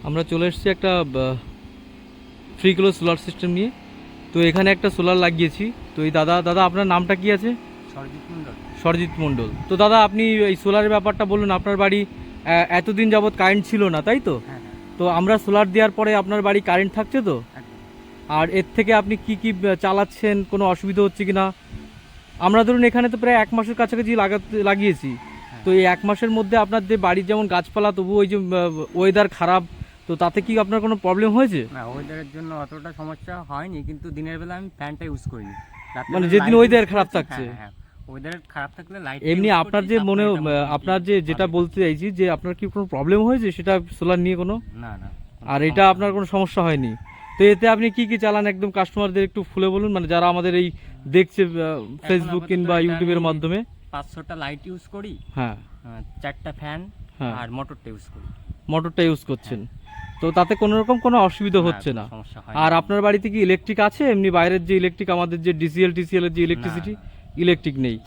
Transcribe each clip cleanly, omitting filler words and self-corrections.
আমরা চলে এসেছি একটা ফ্রি কিলো সোলার সিস্টেম নিয়ে। তো এখানে একটা সোলার লাগিয়েছি। তো এই দাদা আপনার নামটা কি আছে? সরজিৎ মণ্ডল। সরজিৎ মণ্ডল। তো দাদা আপনি এই সোলারের ব্যাপারটা বলুন। আপনার বাড়ি এতদিন যাবৎ কারেন্ট ছিল না, তাই তো? হ্যাঁ হ্যাঁ, তো আমরা সোলার দেওয়ার পরে আপনার বাড়ি কারেন্ট থাকছে তো? একদম। আর এর থেকে আপনি কি কি চালাচ্ছেন, কোনো অসুবিধা হচ্ছে কি না? আমরা ধরুন এখানে তো প্রায় 1 মাসের কাছাকাছি লাগিয়েছি। হ্যাঁ। তো এই 1 মাসের মধ্যে আপনার যে বাড়ির যেমন গাছপালা, তবু ওই যে ওয়েদার খারাপ, তো তাতে কি আপনার কোনো প্রবলেম হয়েছে? না, ওয়েদারের জন্য অতটা সমস্যা হয়নি, কিন্তু দিনের বেলা আমি ফ্যানটা ইউজ করিনি। মানে যেদিন ওয়েদার খারাপ থাকছে। হ্যাঁ হ্যাঁ, ওয়েদার খারাপ থাকলে লাইট এমনি আপনার যে মনে আপনার যে যেটা বলতে চাইছি যে আপনার কি কোনো প্রবলেম হয়েছে সেটা সোলার নিয়ে কোনো? না না, আর এটা আপনার কোনো সমস্যা হয়নি? তো এতে আপনি কি কি চালান একদম কাস্টমারদের একটু খুলে বলুন, মানে যারা আমাদের এই দেখছে ফেসবুক কিংবা ইউটিউবের মাধ্যমে। 500টা লাইট ইউজ করি, হ্যাঁ 4টা ফ্যান, হ্যাঁ, আর মোটরটা ইউজ করি। মোটরটা ইউজ করছেন। তো তাতে কোনো রকম কোনো অসুবিধা হচ্ছে না? সমস্যা হয় আর না। আপনার বাড়িতে কি ইলেকট্রিক আছে? এমনি বাইরের যে ইলেকট্রিক, আমাদের যে টিসিএল এর যে ইলেকট্রিসিটি, ইলেকট্রিক নেই?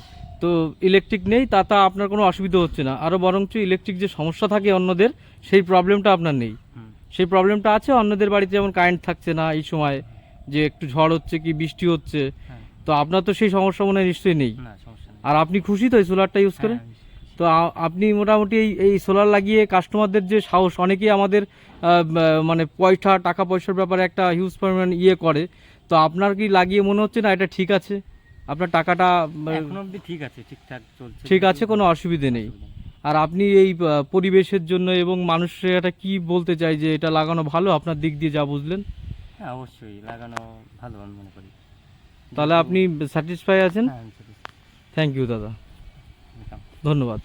তো ইলেকট্রিক নেই, তা আপনার কোনো অসুবিধা হচ্ছে না। আরও বরঞ্চ ইলেকট্রিক যে সমস্যা থাকে অন্যদের, সেই প্রবলেমটা আপনার নেই। সেই প্রবলেমটা আছে অন্যদের বাড়িতে, যেমন কারেন্ট থাকছে না এই সময়, যে একটু ঝড় হচ্ছে কি বৃষ্টি হচ্ছে। হ্যাঁ। তো আপনার তো সেই সমস্যা মনে হয় নিশ্চয়ই নেই। না, সমস্যা নেই। আর আপনি খুশি তো এই সোলারটা ইউজ করে? হ্যাঁ, আমি তো আপনি মোটামুটি এই সোলার লাগিয়ে কাস্টমারদের যে সাহস, অনেকেই আমাদের মানে টাকা পয়সার ব্যাপারে একটা হিউজ পরিমাণ করে। তো আপনার কি লাগিয়ে মনে হচ্ছে না এটা ঠিক আছে? আপনার টাকাটা এখন অবধি ঠিক আছে, ঠিকঠাক চলছে। ঠিক আছে, কোনো অসুবিধে নেই। আর আপনি এই পরিবেশের জন্য এবং মানুষের এটা কি বলতে চাই যে এটা লাগানো ভালো আপনার দিক দিয়ে যা বুঝলেন? হ্যাঁ, অবশ্যই লাগানো ভালো আমি মনে করি। তাহলে আপনি স্যাটিসফাই আছেন? হ্যাঁ, আমি থ্যাংক ইউ দাদা, welcome। ধন্যবাদ।